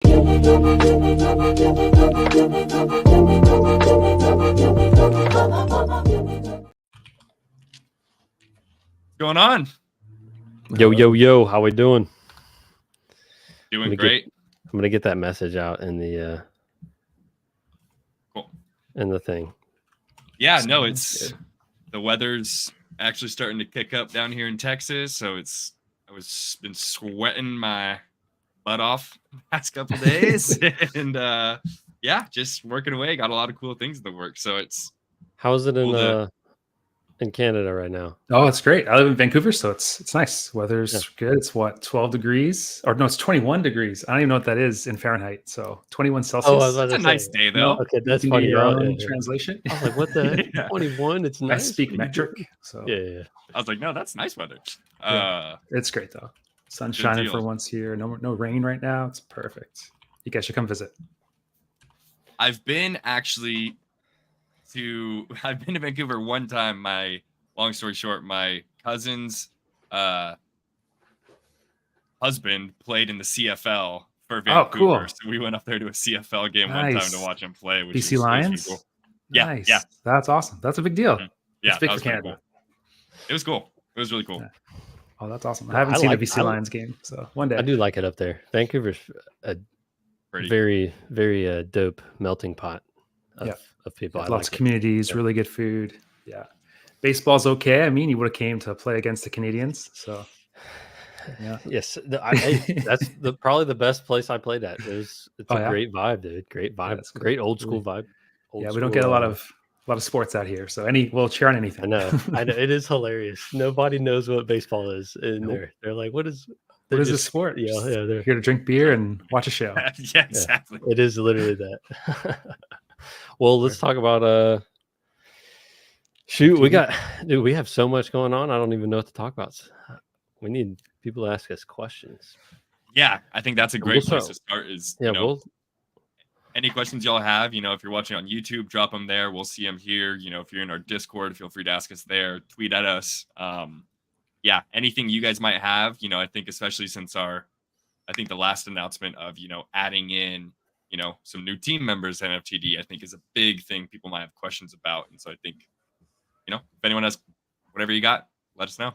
Going on? Yo, how we doing? Doing great. I'm gonna get that message out in the cool. In the thing. Yeah, no, it's the weather's actually starting to kick up down here in Texas, so I was been sweating my butt off the past couple days, and yeah, just working away. Got a lot of cool things in the work, so it's. How is it in Canada right now? Oh, it's great. I live in Vancouver, so it's nice. Weather's good. It's 12 degrees, or no, it's 21 degrees. I don't even know what that is in Fahrenheit. So 21 Celsius. Oh, that's a nice day though. No, okay, that's funny. Your own translation. I was like, what the heck? 21? It's nice. I speak metric, so yeah. I was like, no, that's nice weather. It's great though. Sun's shining for once here. No rain right now. It's perfect. You guys should come visit. I've been to Vancouver one time. Long story short, my cousin's husband played in the CFL for Vancouver. Oh, cool. So we went up there to a CFL game one time to watch him play. Which BC Lions? Cool. Nice. Yeah. That's awesome. That's a big deal. Mm-hmm. Yeah, it's big for Canada. Cool. It was cool. It was really cool. Yeah. Oh, that's awesome. I haven't seen a BC Lions game, so one day. I do like it up there. Vancouver's a very, very dope melting pot of people. Lots of communities, really good food. Yeah. Baseball's okay. I mean, you would have came to play against the Canadians, so yeah. Yes, that's probably the best place I played at. It's a great vibe, dude. Great vibe. That's great old school vibe. We don't get a lot of sports out here, so we'll cheer on anything. I know. It is hilarious. Nobody knows what baseball is in there. They're like, what is this sport? Yeah, they're here to drink beer and watch a show. Yeah, exactly. It is literally that. Well, let's talk about shoot, we have so much going on. I don't even know what to talk about. We need people to ask us questions. Yeah, I think that's a great place to start. Any questions y'all have, if you're watching on YouTube, drop them there. We'll see them here. If you're in our Discord, feel free to ask us there. Tweet at us. Anything you guys might have. I think especially since the last announcement of adding in some new team members at Nftd, I think is a big thing people might have questions about. And so I think if anyone has whatever you got, let us know.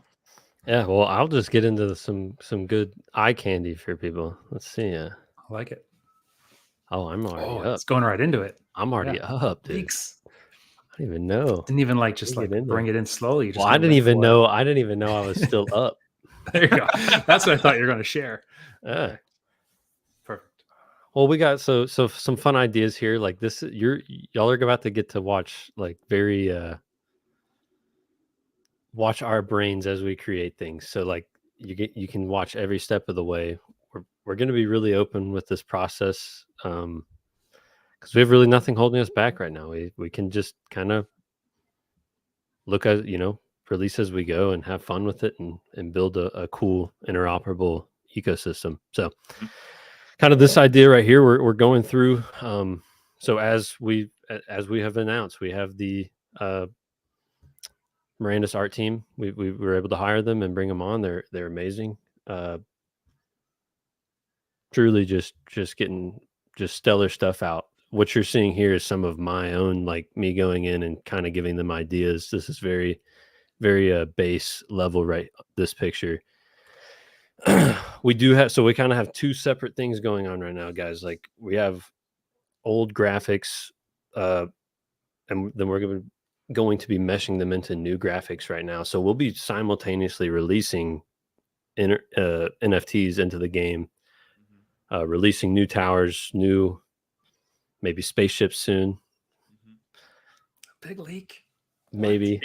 Yeah, well, I'll just get into some good eye candy for people. Let's see. I like it. Oh, I'm already up. It's going right into it. I'm already up, dude. Thanks. I didn't even know. Didn't even bring it in slowly. Well, I didn't even know. I didn't even know I was still up. There you go. That's what I thought you were going to share. Yeah. Perfect. Well, we got so some fun ideas here. Like this, y'all are about to get to watch watch our brains as we create things. So like you can watch every step of the way. We're going to be really open with this process because we have really nothing holding us back right now. We can just kind of look at release as we go and have fun with it and build a cool interoperable ecosystem. So kind of this idea right here we're going through. So as we have announced, we have the Mirandus Art team. We were able to hire them and bring them on. They're amazing. Truly just getting just stellar stuff out. What you're seeing here is some of my own, like me going in and kind of giving them ideas. This is very, very base level, right? This picture. We kind of have two separate things going on right now, guys. Like we have old graphics, and then we're going to be meshing them into new graphics right now. So we'll be simultaneously releasing NFTs into the game. Releasing new towers, new maybe spaceships soon. Big leak. Maybe.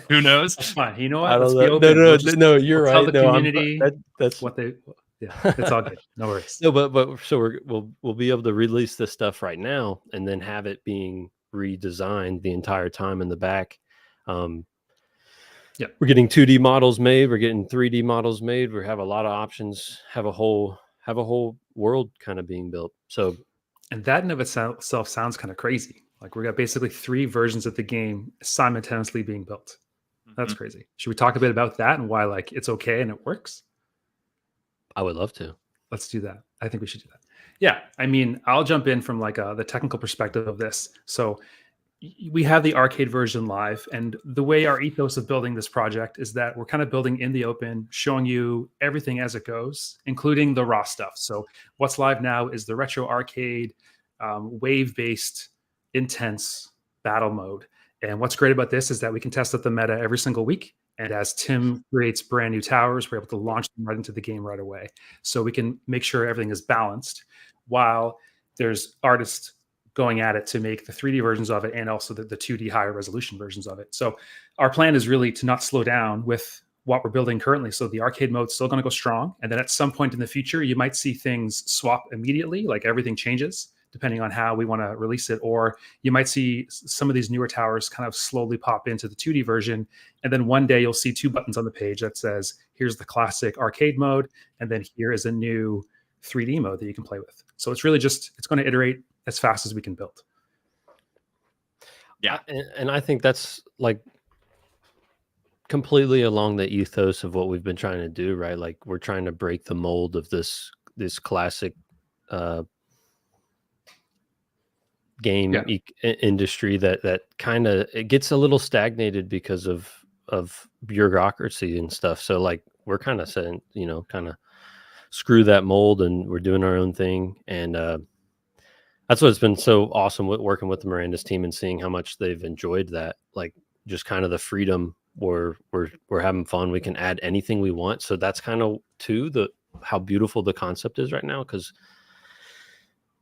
Who knows? That's fine. You know what? I don't know. No, you're right. Tell the community that's what they. Yeah, it's all good. No worries. No, but so we'll be able to release this stuff right now and then have it being redesigned the entire time in the back. Yeah, we're getting 2D models made. We're getting 3D models made. We have a lot of options. Have a whole world kind of being built. So, and that in of itself sounds kind of crazy. Like we got basically 3 versions of the game simultaneously being built. That's crazy. Should we talk a bit about that and why it's okay and it works? I would love to. Let's do that. I think we should do that. Yeah, I mean, I'll jump in from like the technical perspective of this. So we have the arcade version live, and the way our ethos of building this project is that we're kind of building in the open, showing you everything as it goes, including the raw stuff. So what's live now is the retro arcade, wave-based, intense battle mode. And what's great about this is that we can test out the meta every single week. And as Tim creates brand new towers, we're able to launch them right into the game right away. So we can make sure everything is balanced while there's artists going at it to make the 3D versions of it and also the 2D higher resolution versions of it. So our plan is really to not slow down with what we're building currently. So the arcade mode's still going to go strong. And then at some point in the future, you might see things swap immediately, like everything changes depending on how we want to release it. Or you might see some of these newer towers kind of slowly pop into the 2D version. And then one day you'll see 2 buttons on the page that says, here's the classic arcade mode. And then here is a new 3D mode that you can play with. So it's really just, it's going to iterate as fast as we can build. Yeah. And I think that's like completely along the ethos of what we've been trying to do, right? Like we're trying to break the mold of this classic game industry that kind of, it gets a little stagnated because of bureaucracy and stuff. So like we're kind of saying, you know, kind of screw that mold and we're doing our own thing. And that's what's been so awesome with working with the Mirandus team and seeing how much they've enjoyed that, like just kind of the freedom where we're having fun. We can add anything we want. So that's kind of too how beautiful the concept is right now, because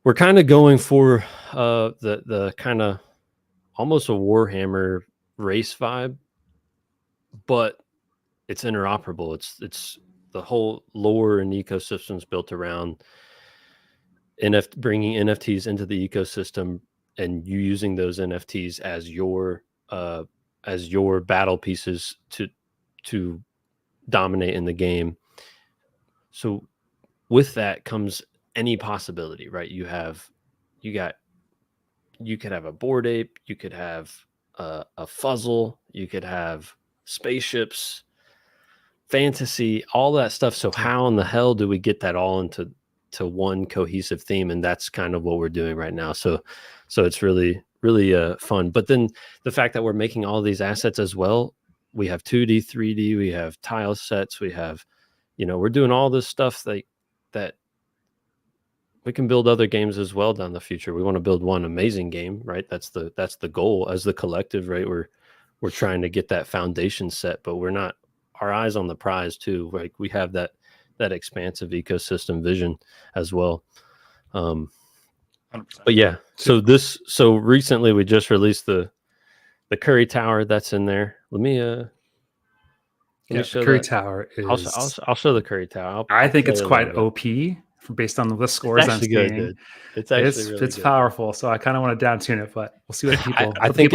we're kind of going for the kind of almost a Warhammer race vibe, but it's interoperable. It's the whole lore and ecosystems built around bringing NFTs into the ecosystem and you using those NFTs as your battle pieces to dominate in the game. So with that comes any possibility, right? You could have a Bored Ape, you could have a Fuzzle, you could have spaceships, fantasy, all that stuff. So how in the hell do we get that all into one cohesive theme? And that's kind of what we're doing right now. So it's really fun. But then the fact that we're making all these assets as well, we have 2D, 3D, we have tile sets, we have, you know, we're doing all this stuff that we can build other games as well down the future. We want to build one amazing game, right? That's the goal as the collective, right? We're trying to get that foundation set, but we're not, our eyes on the prize too. Like we have that expansive ecosystem vision as well. 100%. But yeah, so recently we just released the Curry Tower that's in there. Let me show the Curry that. Tower is. I'll show the Curry Tower. I think it's quite OP based on the list scores I'm seeing. Good. It's actually really it's powerful. So I kind of want to down tune it, but we'll see what people. I think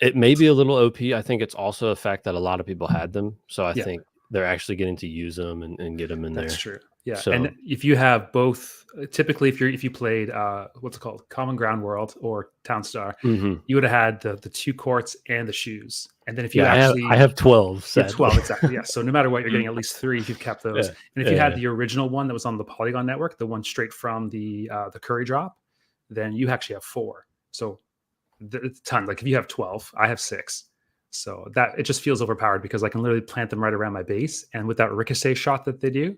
it may be a little OP. I think it's also a fact that a lot of people had them, so I think they're actually getting to use them and get them in there. That's true. Yeah, so, and if you have both, typically if you played what's it called, Common Ground World or Town Star, you would have had the 2 courts and the shoes. And then if you I have 12. Yeah, 12 exactly. Yeah. So no matter what, you're getting at least 3 if you've kept those. Yeah. And if you had the original one that was on the Polygon network, the one straight from the Curry drop, then you actually have 4. So it's a ton. Like if you have 12, I have 6. So that it just feels overpowered because I can literally plant them right around my base, and with that ricochet shot that they do,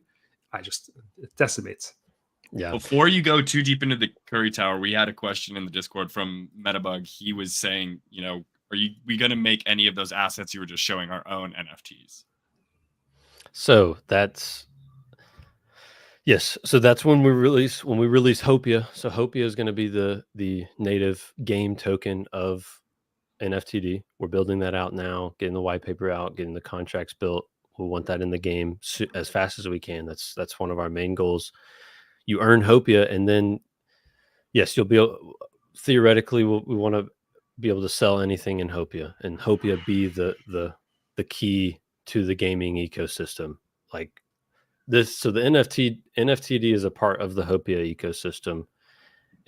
it decimates. Yeah. Before you go too deep into the Curry Tower, we had a question in the Discord from Metabug. He was saying, you know, we going to make any of those assets you were just showing our own NFTs? So that's yes. So that's when we release Hopia. So Hopia is going to be the native game token of Nftd. We're building that out now, getting the white paper out, getting the contracts built. We want that in the game as fast as we can. That's one of our main goals. You earn Hopia, and then yes, you'll be theoretically we want to be able to sell anything in Hopia, and Hopia be the key to the gaming ecosystem. Like this, so the Nftd is a part of the Hopia ecosystem,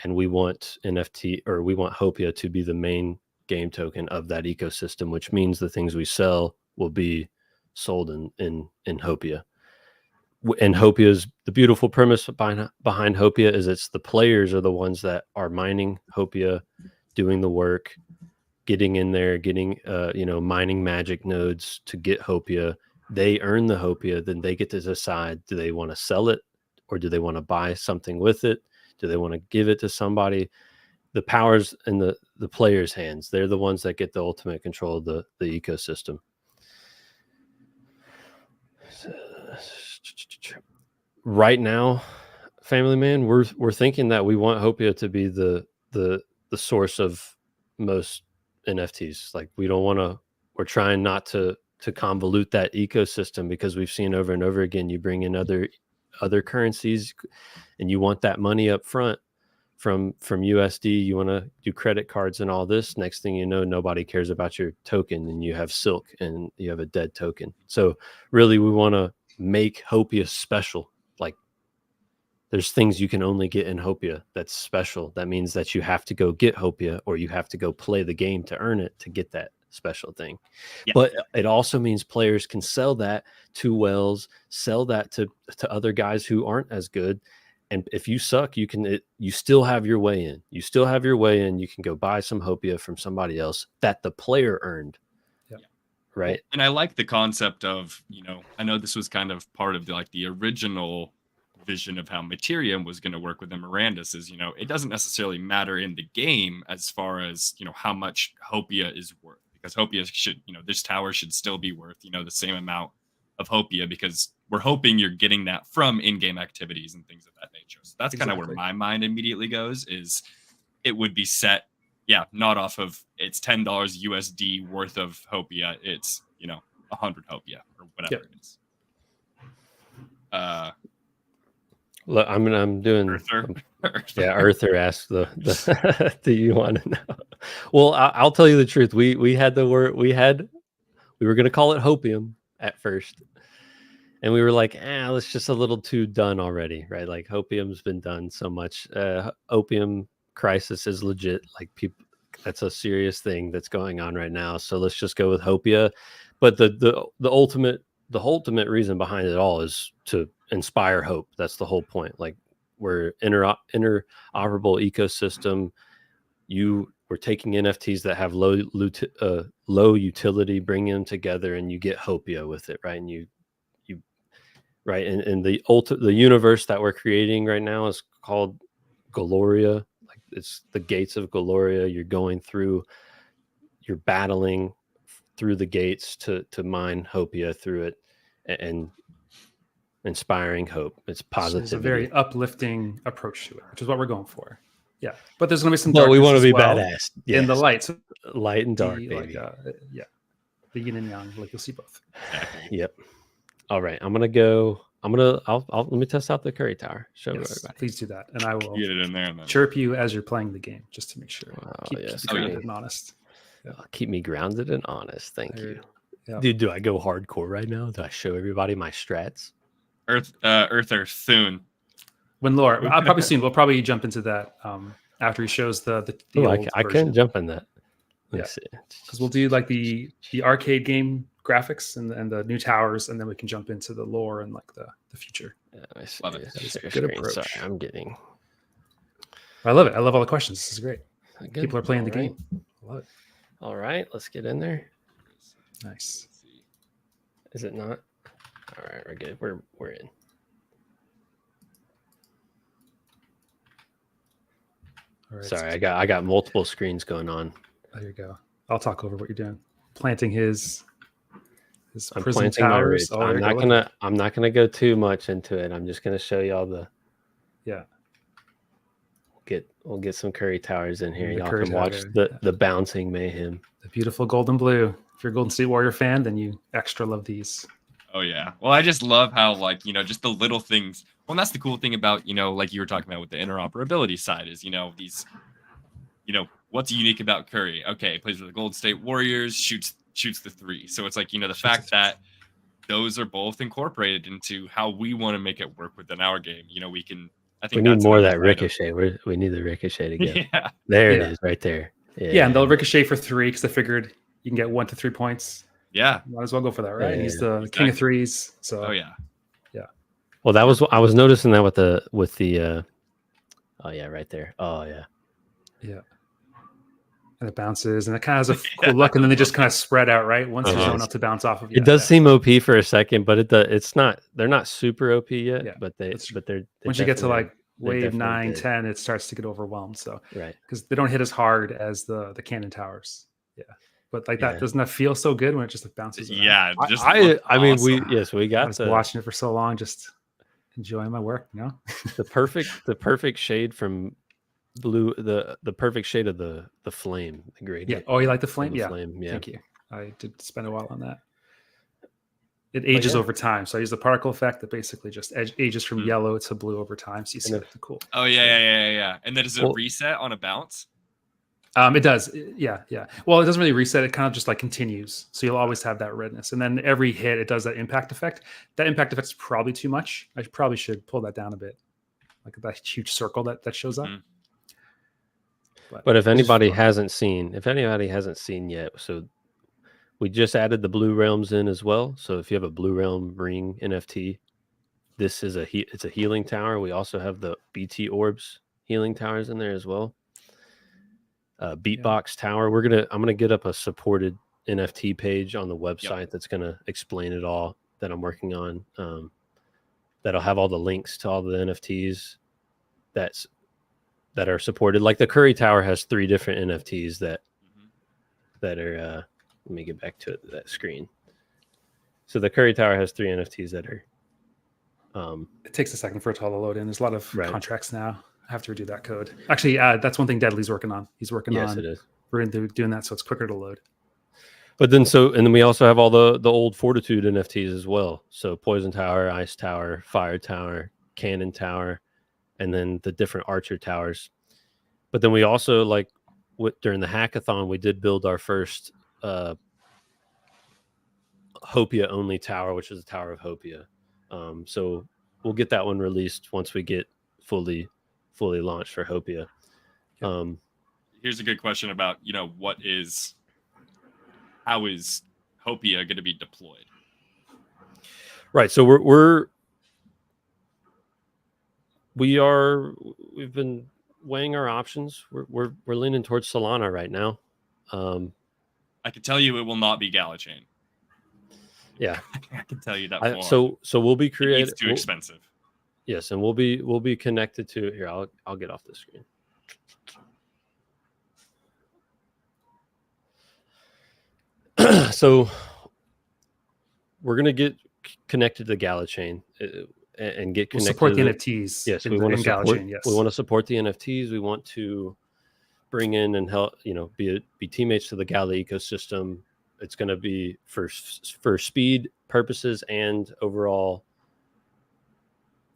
and we want Hopia to be the main game token of that ecosystem, which means the things we sell will be sold in Hopia. And Hopia's the beautiful premise behind Hopia is it's the players are the ones that are mining Hopia, doing the work, getting in there, getting mining magic nodes to get Hopia. They earn the Hopia, then they get to decide, do they want to sell it or do they want to buy something with it? Do they want to give it to somebody? The power's in the players' hands. They're the ones that get the ultimate control of the ecosystem. Right now, Family Man, we're thinking that we want Hopia to be the source of most NFTs. Like we don't want to. We're trying not to convolute that ecosystem because we've seen over and over again. You bring in other currencies, and you want that money up front from USD. You want to do credit cards and all this. Next thing you know, nobody cares about your token, and you have Silk, and you have a dead token. So really, we want to make Hopia special. Like there's things you can only get in Hopia that's special. That means that you have to go get Hopia or you have to go play the game to earn it to get that special thing. Yeah. But it also means players can sell that to whales, sell that to other guys who aren't as good. And if you suck, you still have your way in. You still have your way in. You can go buy some Hopia from somebody else that the player earned. Right. And I like the concept of, I know this was kind of part of the original vision of how Materium was going to work within Mirandus is, it doesn't necessarily matter in the game as far as, how much Hopia is worth, because Hopia should, this tower should still be worth, the same amount of Hopia, because we're hoping you're getting that from in-game activities and things of that nature. So that's kind of where my mind immediately goes, is it would be set, not off of it's $10 USD worth of Hopia. It's, 100 Hopia or whatever it is. Look, I'm doing. Earther. Yeah, Earther asked the do you want to know? Well, I'll tell you the truth. We had the word we were going to call it Hopium at first, and we were like, that's just a little too done already, right? Like Hopium's been done so much. Opium Crisis is legit. Like people, that's a serious thing that's going on right now. So let's just go with Hopia. But the ultimate reason behind it all is to inspire hope. That's the whole point. Like we're interoperable ecosystem. We're taking NFTs that have low utility, bring them together, and you get Hopia with it, right? And you right, and the universe that we're creating right now is called Gloria. Like it's the gates of Gloria. You're battling through the gates to mine Hopia through it, and inspiring hope. It's positive. It's a very uplifting approach to it, which is what we're going for. Yeah, but there's going to be some. But we want to be badass in the light, so light and dark, baby. The yin and yang. Like you'll see both. Yep. All right, I'll let me test out the Curry Tower. Show everybody. Please do that, and I will get it in there and then chirp you as you're playing the game, just to make sure. Keep grounded and honest. Yeah. Keep me grounded and honest. Thank you. Yeah. Dude, do I go hardcore right now? Do I show everybody my strats? Earther soon. When Laura, I'll probably soon. We'll probably jump into that after he shows the old I couldn't jump in that. Let's see. Because we'll do like the arcade game graphics and the new towers, and then we can jump into the lore and like the future. Yeah, love it. That is a good approach. Sorry, I'm getting. I love it. I love all the questions. This is great. People are playing the game. I love it. All right, let's get in there. Nice. Is it not? All right, we're good. We're in. All right, sorry, I got multiple screens going on. There you go. I'll talk over what you're doing. Planting his I'm prison planting towers. my I'm not gonna go too much into it. I'm just gonna show y'all the. Yeah. We'll get some Curry Towers in here. Y'all can watch the bouncing mayhem. The beautiful gold and blue. If you're a Golden State Warrior fan, then you extra love these. Oh yeah. Well, I just love how just the little things. Well, and that's the cool thing about like you were talking about with the interoperability side is these, what's unique about Curry? Okay, plays with the Golden State Warriors, shoots the three. So it's like the fact that those are both incorporated into how we want to make it work within our game. We can. I think we need more of that ricochet. We need the ricochet to go. Yeah. There it is, right there. Yeah, and they'll ricochet for 3 because I figured you can get 1 to 3 points. Yeah, might as well go for that, right? He's the king of threes. So yeah. Well, that was I was noticing that with the oh yeah, right there. Oh yeah. Yeah. And it bounces, and it kind of has a cool look, and then they just kind of spread out, right? Once there's no one else to bounce off of. It does seem OP for a second, but it's not. They're not super OP yet. Yeah, but they're once you get to like wave 9, good. 10, it starts to get overwhelmed. So right, because they don't hit as hard as the cannon towers. Yeah, but like that, doesn't that feel so good when it just bounces around? Yeah, just I mean, we got I was watching it for so long, just enjoying my work. You know, the perfect shade from blue, the perfect shade of the flame, the gradient. Yeah. Oh, you like the flame? Yeah. Flame. Yeah. Thank you. I did spend a while on that. It ages over time. So I use the particle effect that basically just ages from yellow to blue over time. So you see the cool. Oh yeah. And then does it reset on a bounce? It does. Yeah. Well, it doesn't really reset. It kind of just like continues. So you'll always have that redness. And then every hit, it does that impact effect. That impact effect is probably too much. I probably should pull that down a bit. Like that huge circle that shows up. But if anybody hasn't seen yet, so we just added the blue realms in as well. So if you have a blue realm ring NFT, this is it's a healing tower. We also have the BT orbs healing towers in there as well. Beatbox tower. I'm gonna get up a supported NFT page on the website that's gonna explain it all that I'm working on. That'll have all the links to all the NFTs that are supported. Like the Curry Tower has 3 different NFTs that are. Let me get back to that screen. So the Curry Tower has 3 NFTs that are. It takes a second for it to all load in. There's a lot of contracts now. I have to redo that code. Actually, that's one thing Deadly's working on. He's working on. It is. We're doing that, so it's quicker to load. But then and then we also have all the old Fortitude NFTs as well. So Poison Tower, Ice Tower, Fire Tower, Cannon Tower, and then the different Archer Towers. But then we also during the hackathon, we did build our first Hopia only tower, which is the Tower of Hopia. So we'll get that one released once we get fully launched for Hopia. Here's a good question about how is Hopia going to be deployed? Right. So we've been weighing our options. We're leaning towards Solana right now. I can tell you it will not be Galachain. Yeah, I can tell you that. So we'll be creative. It's too expensive. Yes, and we'll be connected to here. I'll get off the screen. So we're gonna get connected to Galachain and get connected. We'll support the NFTs. Yes, we want to support. Galachain, yes. We want to support the NFTs. We want to bring in and help. Be teammates to the Gala ecosystem. It's going to be for speed purposes and overall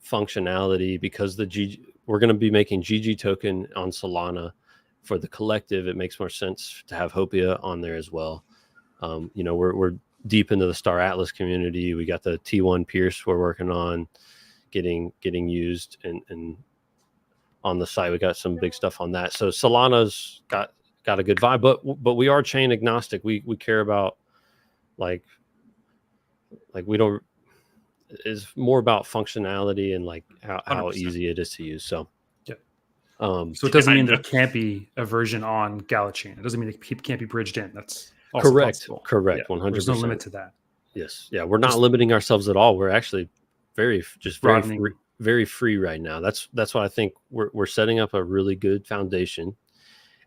functionality, because we're going to be making GG token on Solana for the collective. It makes more sense to have Hopia on there as well. We're deep into the Star Atlas community. We got the T1 Pierce we're working on getting used, and on the site we got some big stuff on that. So Solana's got a good vibe, but we are chain agnostic. We care about like we don't. It's more about functionality and how easy it is to use. So yeah. So it doesn't mean there can't be a version on Galachain. It doesn't mean it can't be bridged in. That's also correct. Possible. Correct. 100%. There's no limit to that. Yes. Yeah. We're not limiting ourselves at all. We're actually very free right now. That's why I think we're setting up a really good foundation.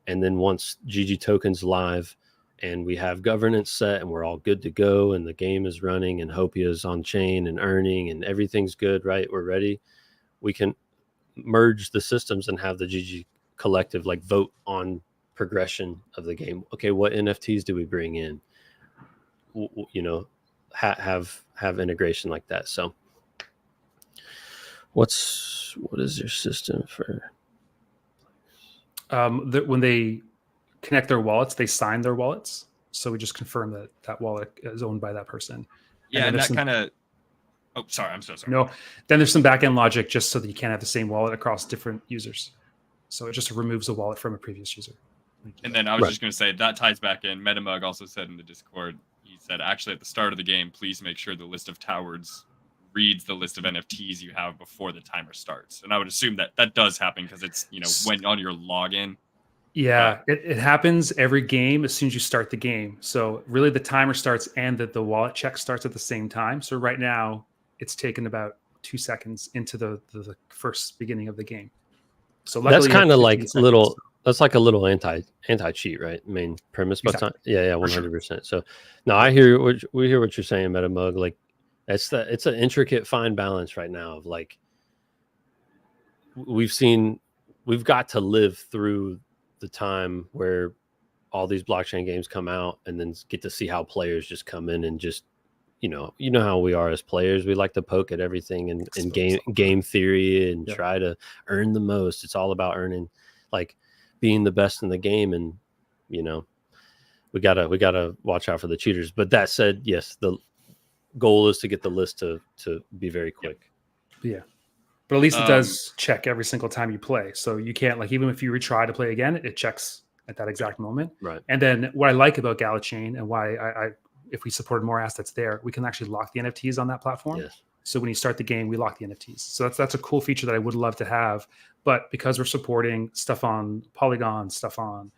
And then once GG token's live and we have governance set and we're all good to go and the game is running and Hopia is on chain and earning and everything's good, right? We're ready. We can merge the systems and have the GG collective vote on progression of the game. Okay, what NFTs do we bring in? Have integration like that. So what is your system for? When they connect their wallets, they sign their wallets. So we just confirm that wallet is owned by that person. Yeah, and that kind of. Oh, sorry. I'm so sorry. No, then there's some back-end logic just so that you can't have the same wallet across different users. So it just removes a wallet from a previous user. And then I was just going to say that ties back in. MetaMug also said in the Discord, he said, actually at the start of the game, please make sure the list of towers reads the list of NFTs you have before the timer starts. And I would assume that that does happen because it's, when on your login. Yeah, it happens every game as soon as you start the game. So really the timer starts and the wallet check starts at the same time. So right now it's taken about 2 seconds into the first beginning of the game. So that's kind of like seconds. That's like a little anti cheat, right? Main premise, but Exactly. yeah, 100%. So no, I hear what you're saying, MetaMug. Like it's an intricate fine balance right now of like we've got to live through the time where all these blockchain games come out and then get to see how players just come in and just you know how we are as players. We like to poke at everything and game theory and try to earn the most. It's all about earning, like being the best in the game. And we gotta watch out for the cheaters. But that said, yes, the goal is to get the list to be very quick. Yeah. But at least it does check every single time you play. So you can't, like, even if you retry to play again, it checks at that exact moment. Right. And then what I like about GalaChain and why I if we supported more assets there, we can actually lock the NFTs on that platform. Yes. So when you start the game, we lock the NFTs. So that's a cool feature that I would love to have. But because we're supporting stuff on Polygon, stuff on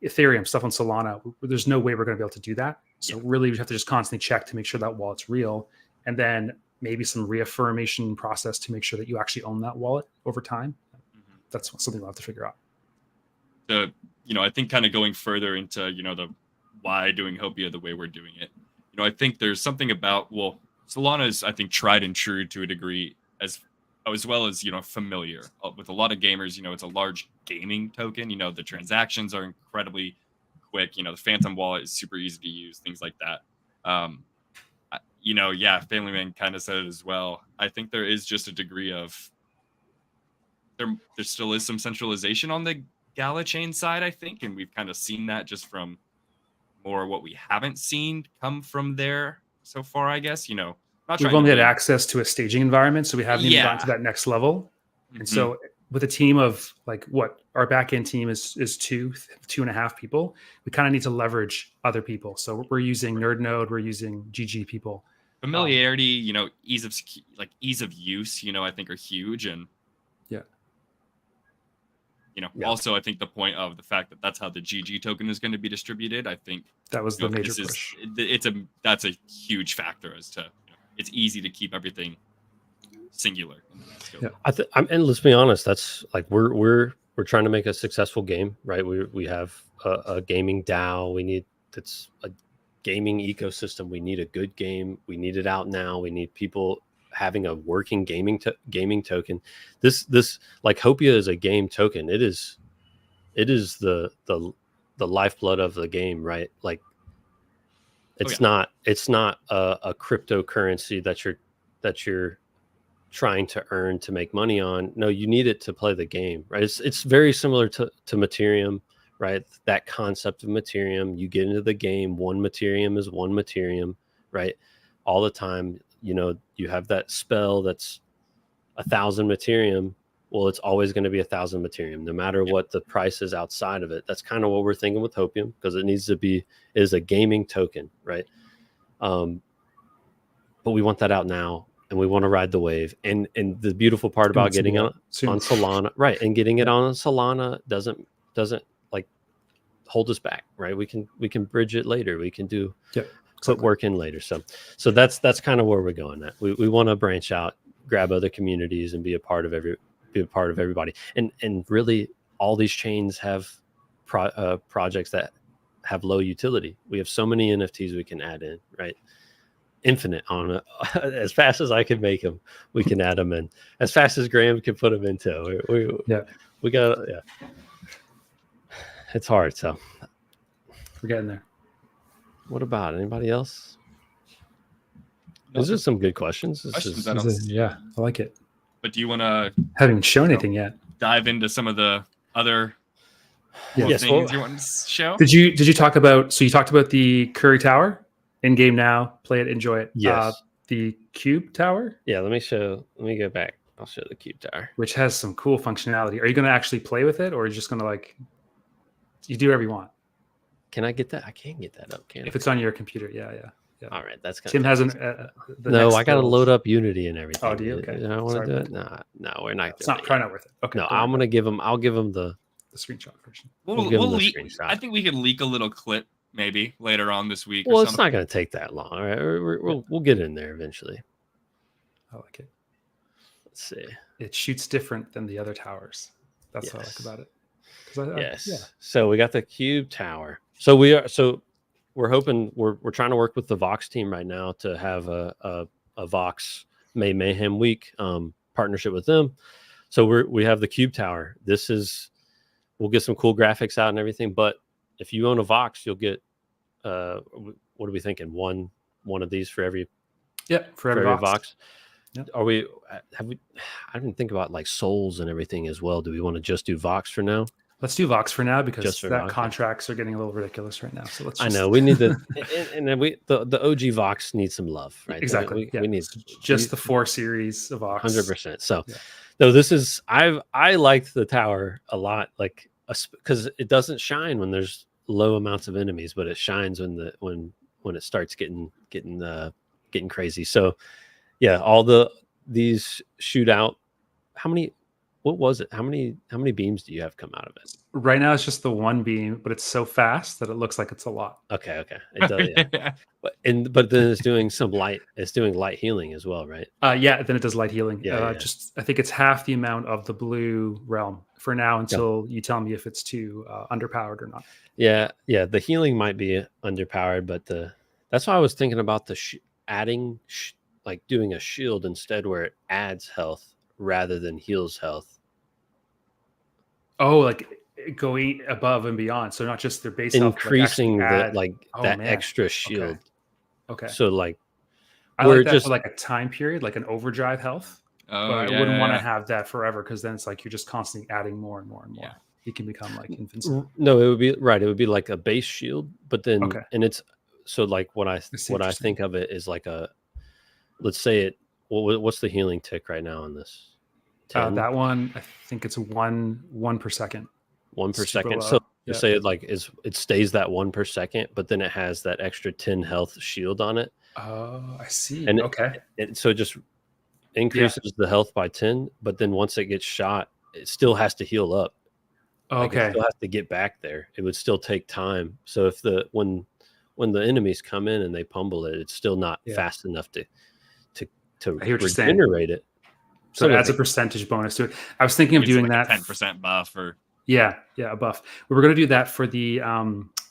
Ethereum, stuff on Solana, there's no way we're going to be able to do that. So really, we have to just constantly check to make sure that wallet's real. And then maybe some reaffirmation process to make sure that you actually own that wallet over time. That's something we'll have to figure out. I think kind of going further into, the why doing Hopia the way we're doing it. I think there's something about, Solana is, I think, tried and true to a degree as well as, familiar with a lot of gamers. It's a large gaming token. The transactions are incredibly quick. The Phantom wallet is super easy to use, things like that. Family Man kind of said it as well. I think there is just a degree of there still is some centralization on the GalaChain side, I think, and we've kind of seen that just from more what we haven't seen come from there so far, I guess. We've only had access to a staging environment, so we haven't even gotten to that next level. And so with a team of our back-end team is 2.5 people, we kind of need to leverage other people. So we're using NerdNode, we're using GG people. Familiarity, ease of use, I think are huge. And also I think the point of the fact that that's how the GG token is going to be distributed, I think that was the major push. That's a huge factor as to it's easy to keep everything singular. And let's be honest, that's like we're trying to make a successful game, right? We have a gaming DAO. It's a gaming ecosystem. We need a good game. We need it out now. We need people having a working gaming token. This like Hopia is a game token. It is the lifeblood of the game, right? Like it's not a cryptocurrency that you're trying to earn to make money on. No, you need it to play the game, right? It's very similar to Materium, right? That concept of Materium. You get into the game, one Materium is one Materium, right? All the time. You have that spell that's 1,000 Materium. Well, it's always going to be 1,000 Materium, no matter what the price is outside of it. That's kind of what we're thinking with Hopium, because it is a gaming token, right? But we want that out now, and we want to ride the wave. And the beautiful part about getting on Solana, right, and getting it on Solana doesn't like hold us back, right? We can bridge it later. We can do put work in later. So that's kind of where we're going at. We want to branch out, grab other communities, and be a part of everybody. And really, all these chains have projects that have low utility. We have so many NFTs we can add in, right? Infinite on it. As fast as I can make them, we can add them in. As fast as Graham can put them into. We got It's hard, so we're getting there. What about anybody else? These are some good questions. I like it. But do you want to? Haven't even shown anything yet. Dive into some of the other things you want to show. Did you talk about? So you talked about the Curry Tower in game now. Play it, enjoy it. Yes. The Cube Tower. Yeah. Let me go back. I'll show the Cube Tower, which has some cool functionality. Are you going to actually play with it, or are you just going to you do whatever you want? Can I get that? I can't get that up. Can if it's on your computer? Yeah. All right, that's kind Tim of hasn't. no. I got to load up Unity and everything. Oh, do you? Okay. You don't want Sorry to do about it? No, we're not. It's doing not it probably yet. not worth it. Okay. No, don't worry about I'll give them the the screenshot version. We'll give them the leak. screenshot. I think we could leak a little clip maybe later on this week. Well, or it's something. not going to take that long. All right, we'll get in there eventually. I like it. Let's see. It shoots different than the other towers. That's what I like about it. Yes. Yeah. So we got the cube tower. So we're hoping we're trying to work with the Vox team right now to have a Vox May Mayhem week partnership with them. So we have the cube tower. We'll get some cool graphics out and everything. But if you own a Vox, you'll get what are we thinking? One of these for every for every Vox. Yep. I didn't think about like souls and everything as well. Do we want to just do Vox for now? Let's do Vox for now because Vox, contracts are getting a little ridiculous right now. So let's. I know we need to, and then the OG Vox needs some love, right? Exactly. We need just the 4 series of Vox. 100%. So, no, this is I liked the tower a lot, like because it doesn't shine when there's low amounts of enemies, but it shines when it starts getting crazy. So. Yeah, these shoot out. What was it? How many beams do you have come out of it? Right now it's just the one beam, but it's so fast that it looks like it's a lot. Okay. It does, yeah. but then it's doing some light. It's doing light healing as well, right? Then it does light healing. Yeah. Just I think it's half the amount of the blue realm for now until you tell me if it's too underpowered or not. Yeah. The healing might be underpowered, but that's why I was thinking about the like doing a shield instead where it adds health rather than heals health. Oh, like going above and beyond. So not just their base increasing health, that extra shield. Okay. So like I like that for like a time period, like an overdrive health. Oh, but I wouldn't want to have that forever because then it's like you're just constantly adding more and more and more. Yeah. He can become like invincible. No, it would be right. It would be like a base shield, but then and it's so like what I think of it is like let's say what's the healing tick right now on this? 10? That one, I think it's one per second. 1 per second. So you say it stays that 1 per second, but then it has that extra 10 health shield on it. Oh, I see. And so it just increases the health by 10, but then once it gets shot, it still has to heal up. Okay. It still has to get back there. It would still take time. So if when the enemies come in and they pummel it, it's still not fast enough to regenerate it. So it adds a percentage bonus to it. I was thinking of doing that 10% buff or a buff. We were going to do that for the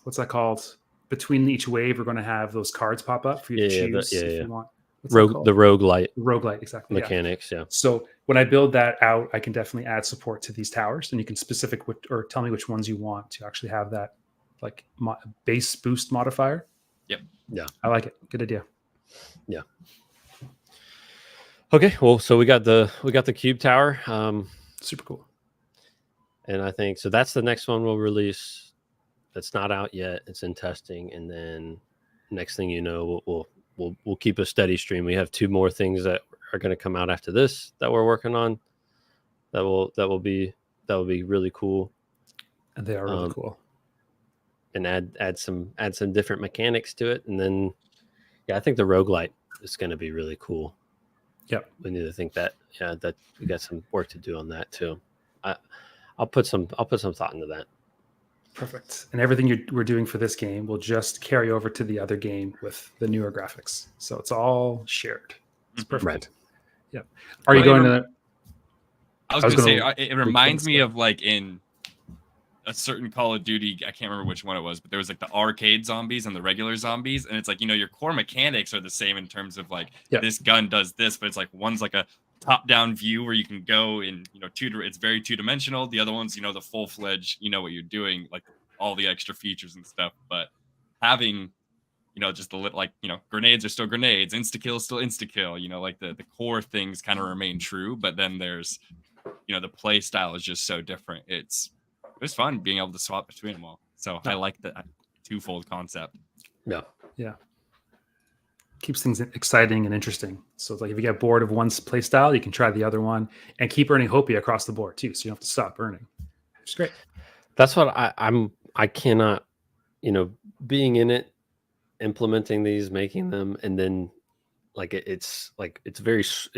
what's that called? Between each wave, we're going to have those cards pop up for you to choose if you want. The roguelite. Roguelite, exactly. Mechanics, So when I build that out, I can definitely add support to these towers, and you can or tell me which ones you want to actually have that like base boost modifier. Yep. Yeah. I like it. Good idea. Yeah. Okay, well, so we got the cube tower. Super cool. And I think so that's the next one we'll release. That's not out yet. It's in testing, and then next thing you know, we'll keep a steady stream. We have 2 more things that are going to come out after this that we're working on. That will be really cool. And they are really cool. And add some different mechanics to it, and then I think the roguelite is going to be really cool. Yep. We need to think that we got some work to do on that too. I'll put some thought into that. Perfect. And everything we're doing for this game will just carry over to the other game with the newer graphics. So it's all shared. It's perfect. Right. Yep. Are you going to? I was going to say it reminds me of like in a certain Call of Duty, I can't remember which one it was, but there was like the arcade zombies and the regular zombies, and it's like, your core mechanics are the same in terms of like this gun does this, but it's like one's like a top-down view where you can go in, it's very two-dimensional. The other one's, the full-fledged, what you're doing, like all the extra features and stuff. But having, just grenades are still grenades, insta-kill is still insta-kill, like the core things kind of remain true, but then there's, the play style is just so different. It was fun being able to swap between them all. So I like the twofold concept. Yeah. Yeah. Keeps things exciting and interesting. So it's like if you get bored of one play style, you can try the other one and keep earning Hopia across the board too. So you don't have to stop earning. Which is great. That's what I cannot, being in it implementing these, making them, and then like it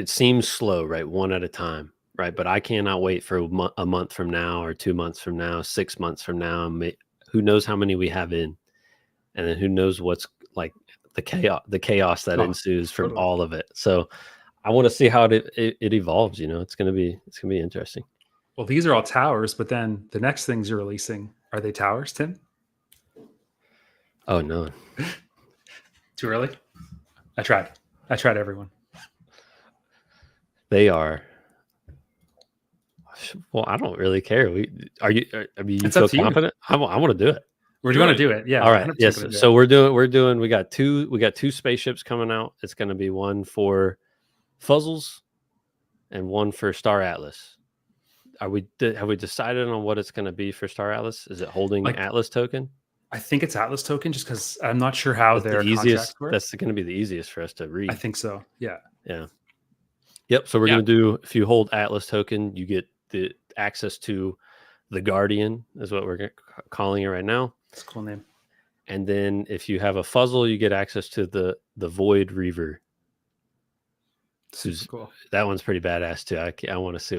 seems slow, right? One at a time, right? But I cannot wait for a month from now, or 2 months from now, 6 months from now. Who knows how many we have in, and then who knows what's like the chaos that ensues from totally. all of it. So I want to see how it evolves. It's gonna be interesting. Well, these are all towers, but then the next things you're releasing, are they towers, Tim? Oh no. Too early? I tried everyone. They are. Well, I don't really care. You feel confident? I want to do it. We're going to do it. Yeah. All right. Yes. So we got two spaceships coming out. It's going to be one for Fuzzles and one for Star Atlas. Have we decided on what it's going to be for Star Atlas? Is it holding Atlas token? I think it's Atlas token, just because I'm not sure how their contracts work. That's going to be the easiest for us to read. I think so. Yeah. Yeah. Yep. So we're going to do, if you hold Atlas token, you get the access to the Guardian, is what we're calling it right now. It's a cool name. And then if you have a Fuzzle, you get access to the Void Reaver. Super cool. That one's pretty badass too. I want to see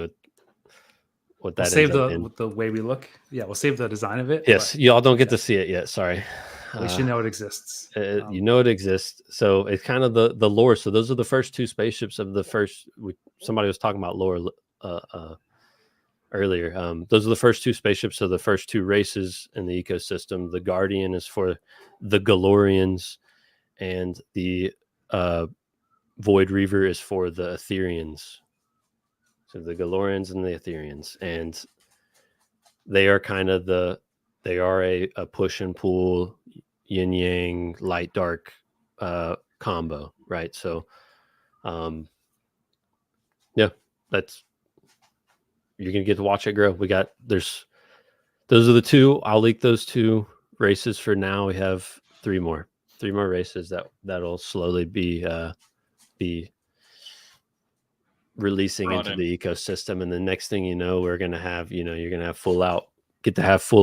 what that is. Save the way we look. Yeah, we'll save the design of it. Yes, y'all don't get to see it yet. Sorry. At least you know it exists. You know it exists. So it's kind of the lore. So those are the first two spaceships of the first. Somebody was talking about lore earlier. Those are the first two spaceships of the first two races in the ecosystem. The Guardian is for the Galorians, and the Void Reaver is for the Ethereans. So the Galorians and the Ethereans, and they are kind of they are a push and pull, yin yang, light dark combo, right? So, yeah, you're gonna get to watch it grow. Those are the two. I'll leak those two races for now. We have three more races that'll slowly be releasing into the ecosystem, and the next thing you know, we're gonna have you're gonna have full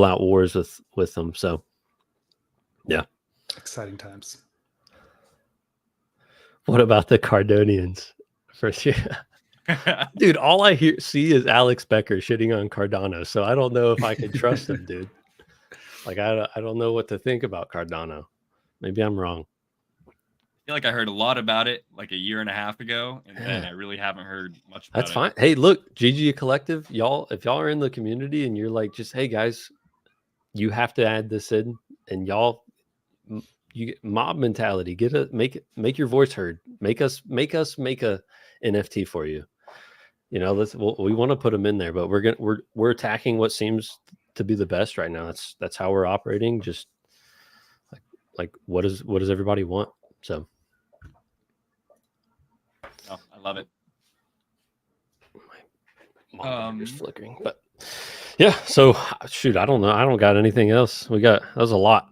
out wars with them. So yeah, exciting times. What about the Cardonians? First year, dude, all I see is Alex Becker shitting on Cardano, so I don't know if I can trust him, dude. Like I don't know what to think about Cardano. Maybe I'm wrong. I feel like I heard a lot about it like a year and a half ago, and then I really haven't heard much about it. That's fine. Hey, look, GG Collective, if y'all are in the community and you're like, just, hey guys, you have to add this in, and you get mob mentality, make your voice heard, make us make a NFT for you. We want to put them in there, but we're attacking what seems to be the best right now. That's how we're operating. Just like what does everybody want? So I love it. My monitor's flickering, but yeah. So shoot, I don't know. I don't got anything else. That was a lot.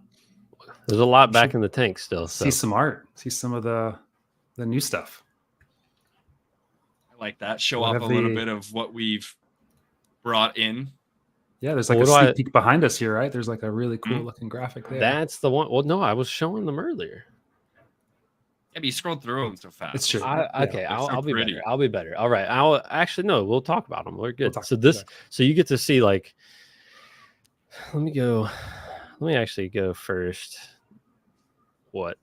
There's a lot back in the tank still. So. See some art. See some of the new stuff. I like that. Show off a little bit of what we've brought in. Yeah, there's like a sneak peek behind us here, right? There's like a really cool looking graphic there. That's the one. Well, no, I was showing them earlier. Yeah, but you scrolled through them so fast. It's true. Okay, I'll be better. I'll be better. All right. We'll talk about them. We're good. So you get to see, like, let me actually go first. What?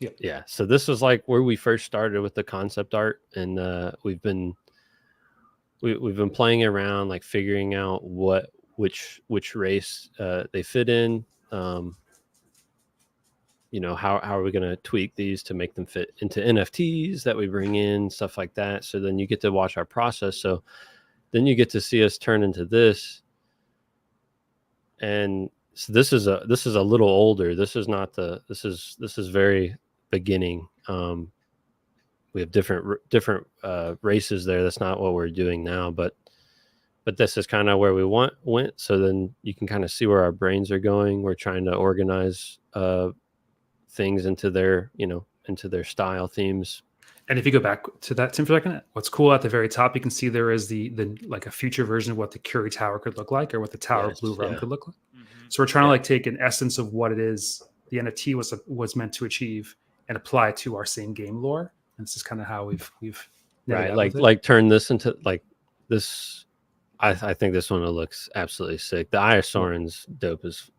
Yep. Yeah. So this was like where we first started with the concept art, and we've been playing around, like figuring out which race they fit in. How are we going to tweak these to make them fit into NFTs that we bring in, stuff like that. So then you get to watch our process. So then you get to see us turn into this. And so this is a little older. This is very beginning. We have different races there. That's not what we're doing now, but this is kind of where we went. So then you can kind of see where our brains are going. We're trying to organize things into their style themes. And if you go back to that, Tim, for a second, what's cool at the very top, you can see there is the like a future version of what the Curie Tower could look like, or what the Tower of Blue Realm could look like. Mm-hmm. So we're trying to like take an essence of what it is the NFT was meant to achieve and apply it to our same game lore. And this is kind of how we've right, like turn this into like this. I think this one looks absolutely sick. The Iosaurun's dope as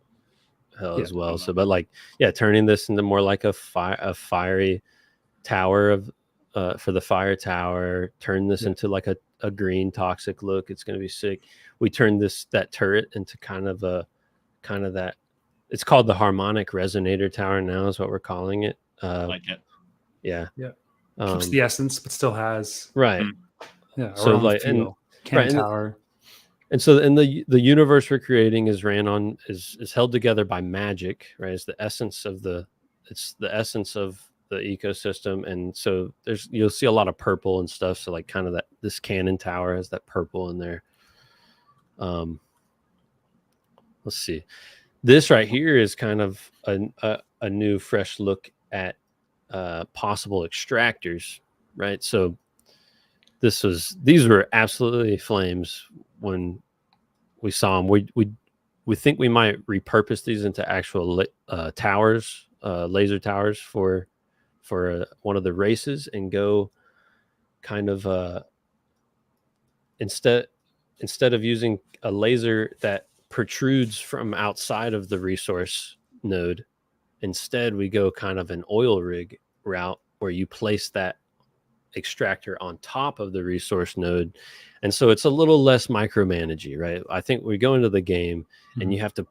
hell as well. So, but like, yeah, turning this into more like a fiery tower of for the fire tower. Turn this into like a green toxic look. It's gonna be sick. We turned that turret into kind of that. It's called the harmonic resonator tower now, is what we're calling it. I like it. Yeah. Keeps the essence, but still has Yeah. So like feel. Tower. And so in the universe we're creating is held together by magic, right? It's the essence of the ecosystem. And so you'll see a lot of purple and stuff. So like kind of this cannon tower has that purple in there. Let's see. This right here is kind of a new fresh look at possible extractors, right? So these were absolutely flames when we saw them. We think we might repurpose these into actual towers, laser towers for one of the races, and go kind of instead of using a laser that protrudes from outside of the resource node, instead we go kind of an oil rig route where you place that extractor on top of the resource node. And so it's a little less micromanagey, right? I think we go into the game and you have to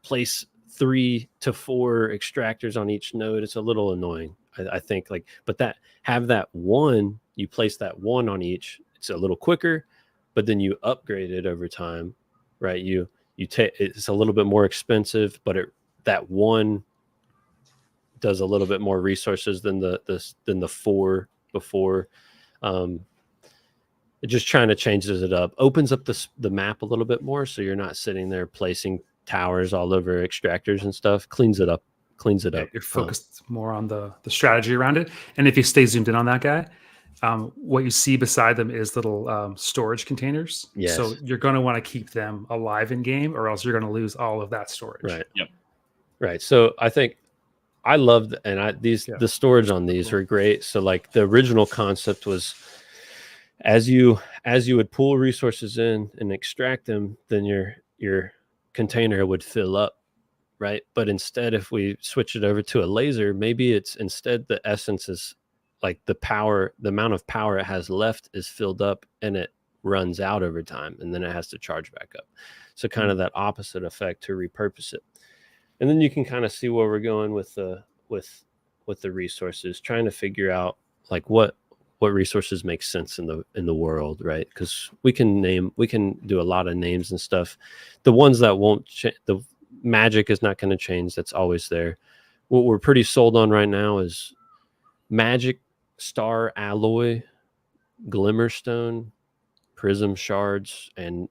place 3 to 4 extractors on each node. It's a little annoying, I think, but you place that one on each, it's a little quicker, but then you upgrade it over time, right? It's a little bit more expensive, but that one does a little bit more resources than the 4 before. It just trying to changes it up, opens up the map a little bit more, so you're not sitting there placing towers all over extractors and stuff. Cleans it up. You're focused more on the strategy around it. And if you stay zoomed in on that guy, what you see beside them is little storage containers. Yes. So you're going to want to keep them alive in game, or else you're going to lose all of that storage. Right. Yep. Right. So I think I loved, the storage on these were great. So like the original concept was, as you would pull resources in and extract them, then your container would fill up, right? But instead, if we switch it over to a laser, maybe it's instead the essence is like the amount of power it has left is filled up and it runs out over time, and then it has to charge back up. So kind of that opposite effect to repurpose it. And then you can kind of see where we're going with the resources, trying to figure out like what resources make sense in the world, right? Because we can do a lot of names and stuff. The ones that won't the magic is not going to change. That's always there. What we're pretty sold on right now is magic, star alloy, glimmerstone, prism shards, and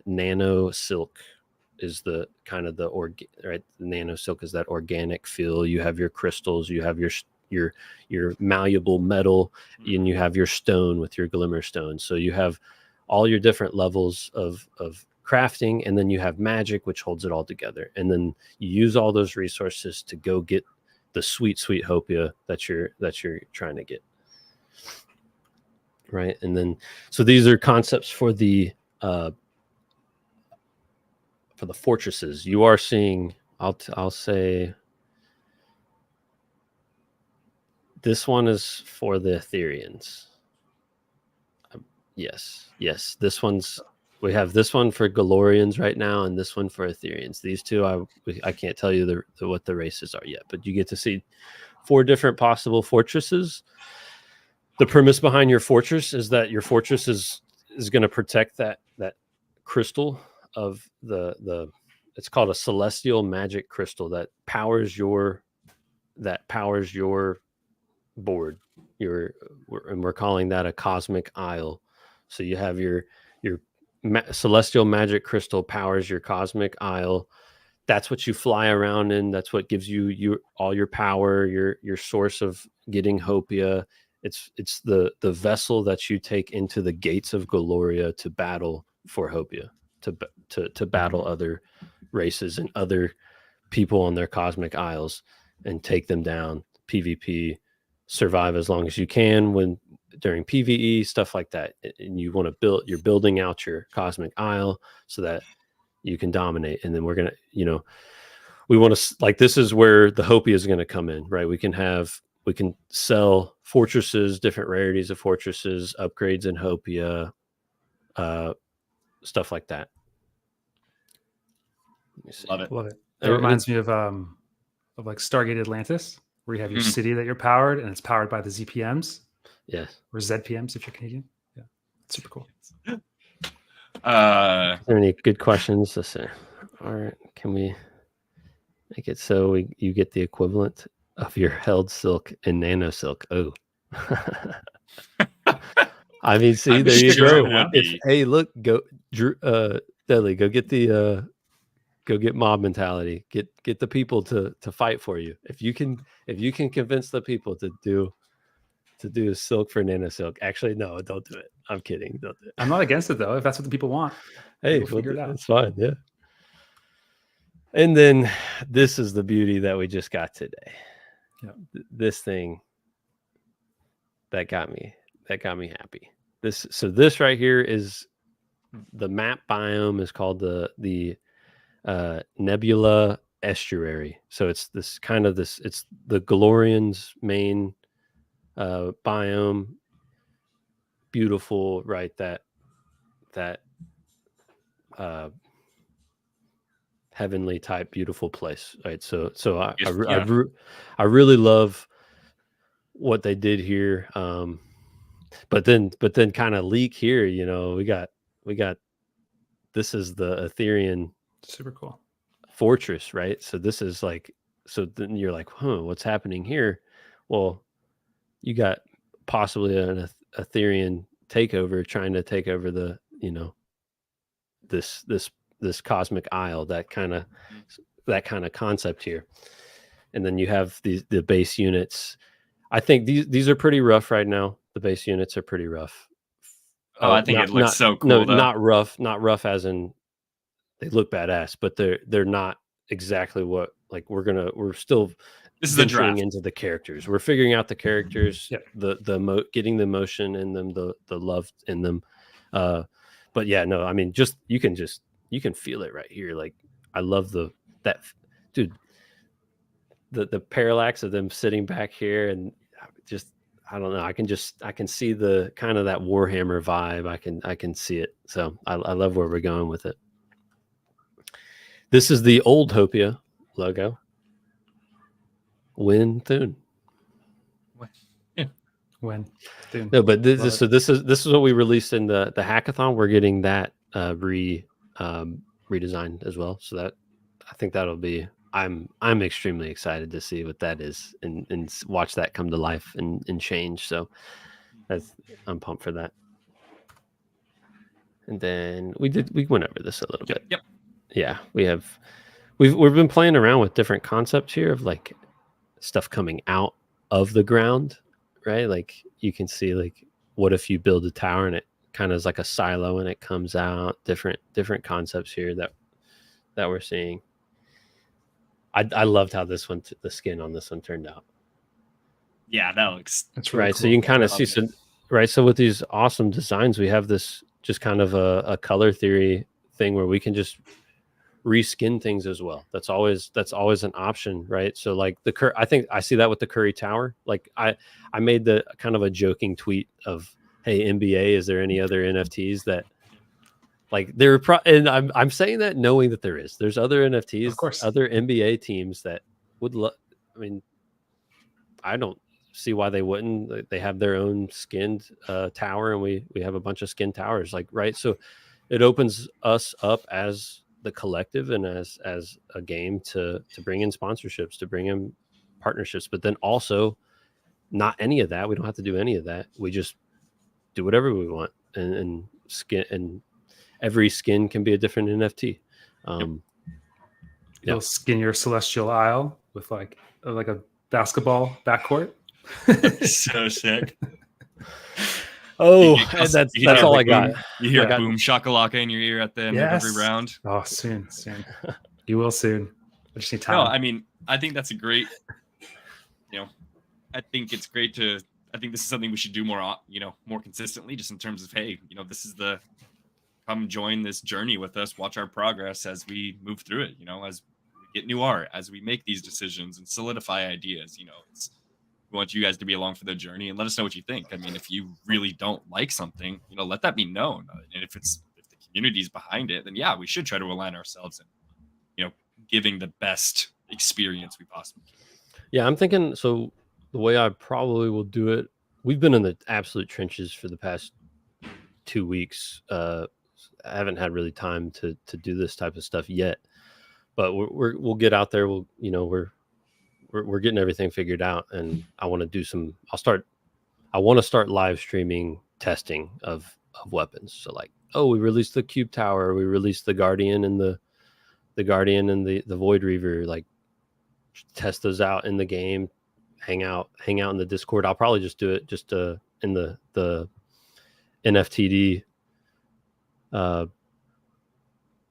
nano silk is the kind of right. Nano silk is that organic feel. You have your crystals, you have your malleable metal, and you have your stone with your glimmerstone. So you have all your different levels of crafting, and then you have magic, which holds it all together. And then you use all those resources to go get the sweet Hopia that you're trying to get. Right. And then, so these are concepts for the fortresses. You are seeing, I'll say, this one is for the Ethereans. Yes. We have this one for Galorians right now, and this one for Ethereans. These two, I can't tell you what the races are yet, but you get to see 4 different possible fortresses. The premise behind your fortress is that your fortress is going to protect that crystal of the it's called a celestial magic crystal that powers your board. And we're calling that a cosmic isle. So you have your celestial magic crystal powers your cosmic isle. That's what you fly around in. That's what gives you all your power, your source of getting Hopia. It's the vessel that you take into the gates of Galoria to battle for Hopia, to battle other races and other people on their cosmic isles and take them down. PvP, survive as long as you can when during PvE, stuff like that. And you want to you're building out your cosmic isle so that you can dominate. And then we're gonna, we want to, like, this is where the Hopia is going to come in, right? We can sell fortresses, different rarities of fortresses, upgrades in Hopia, stuff like that. Love it. Love it. It reminds me of like Stargate Atlantis, where you have your city that you're powered, and it's powered by the ZPMs. Yes. Or ZPMs if you're Canadian. Yeah. Super cool. Are there any good questions? Listen. All right. Can we make it so you get the equivalent of your held silk and nano silk? Oh. I mean, see, there you go. Hey, look, go, Drew, Dudley, go get the go get mob mentality. Get the people to fight for you. If you can convince the people to do silk for nano silk. Actually, no, don't do it. I'm kidding. Don't do it. I'm not against it though. If that's what the people want, hey, we'll figure it out. It's fine. Yeah. And then this is the beauty that we just got today. Yeah. This thing that got me happy. This right here is the map biome is called the Nebula Estuary. So it's it's the Galorian's main biome. Beautiful, right? That heavenly type beautiful place, right? So I really love what they did here. But then kind of leak here, we got this is the Etherean super cool fortress, right? So this is like, so then you're like, what's happening here? Well, you got possibly an Etherean takeover trying to take over the, this cosmic isle, that kind of concept here. And then you have the base units. I think these are pretty rough right now. The base units are pretty rough. I think it looks so cool. No, not rough as in they look badass, but they're not exactly what, like, we're still this is the draft into the characters. We're figuring out the characters, yep. Getting the emotion in them, the love in them. But yeah, no, I mean, you can feel it right here. Like, I love that dude, the parallax of them sitting back here, and just, I don't know. I can see the kind of that Warhammer vibe. I can see it. So I love where we're going with it. This is the old Hopia logo. Win Thune. Win Thune. No, but this is what we released in the hackathon. We're getting that redesigned as well. So that, I think that'll be, I'm extremely excited to see what that is and watch that come to life and change. So I'm pumped for that. And then we went over this a little bit. Yep. Yeah, we've been playing around with different concepts here of like stuff coming out of the ground, right? Like, you can see, like, what if you build a tower and it kind of is like a silo and it comes out, different concepts here that we're seeing. I loved how this one, the skin on this one turned out. Yeah, that looks, that's really right. Cool. So you can kind of see some, right. So with these awesome designs, we have this just kind of a color theory thing where we can just reskin things as well. That's always an option, right? So like I think I see that with the Curry Tower. Like I made the kind of a joking tweet of, hey, NBA, is there any other NFTs that, like, and I'm saying that knowing that there's other NFTs, of course, other NBA teams that would I mean, I don't see why they wouldn't. They have their own skinned tower, and we have a bunch of skinned towers, like, right? So it opens us up as the collective and as a game to bring in sponsorships, to bring in partnerships, but then also not any of that. We don't have to do any of that. We just do whatever we want, and skin, and every skin can be a different NFT. You'll skin your Celestial Isle with like a basketball backcourt. So sick. Oh, You and just- you that's hear all the I got. boom- You hear I got- boom shakalaka in your ear at the end of every round. Oh, soon. You will soon. I just need time. No, I mean, I think that's a great, I think it's great I think this is something we should do more, more consistently, just in terms of, hey, this is come join this journey with us, watch our progress as we move through it, as we get new art, as we make these decisions and solidify ideas, we want you guys to be along for the journey and let us know what you think. I mean, if you really don't like something, let that be known. And if the community's behind it, then yeah, we should try to align ourselves and, giving the best experience we possibly can. Yeah, I'm thinking, so the way I probably will do it, we've been in the absolute trenches for the past 2 weeks. I haven't had really time to do this type of stuff yet, but we'll get out there. We're getting everything figured out, and I want to do I want to start live streaming testing of weapons. So like, we released the Cube Tower, we released the Guardian and the Guardian and the Void Reaver, like test those out in the game, hang out in the Discord. I'll probably just do it in the Nftd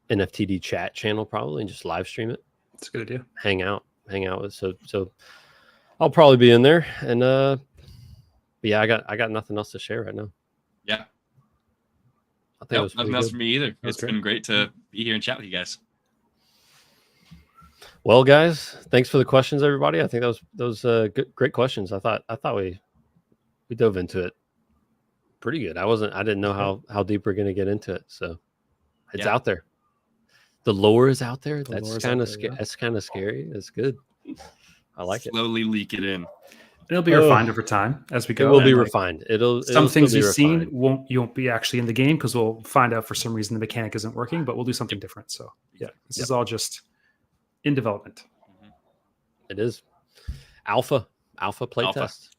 Nftd chat channel, probably, and just live stream it. That's a good idea. Hang out with, so I'll probably be in there, and but yeah, I got nothing else to share right now. Yeah. I think it was nothing else for me either. It's great. been great to be here and chat with you guys. Well, guys, thanks for the questions, everybody. I think those great questions. I thought we dove into it pretty good. I didn't know how deep we're going to get into it. So it's out there. The lore is out there. That's kind of scary. That's kind of scary. That's good. I like it. Slowly leak it in. It'll be refined over time as we go. It will be refined. Some things you've seen refined. you won't be actually in the game, because we'll find out for some reason the mechanic isn't working, but we'll do something different. So yeah, this is all just in development. It is alpha playtest.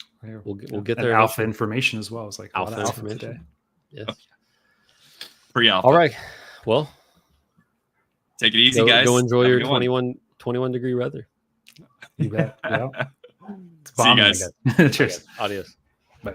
We'll get there. And alpha information as well. It's like alpha information today. Yes. Pre-alpha. All right. Well, take it easy, guys. Go enjoy Have a your good 21 degree weather. You bet. Yeah. See you guys. Cheers. Adios. Bye.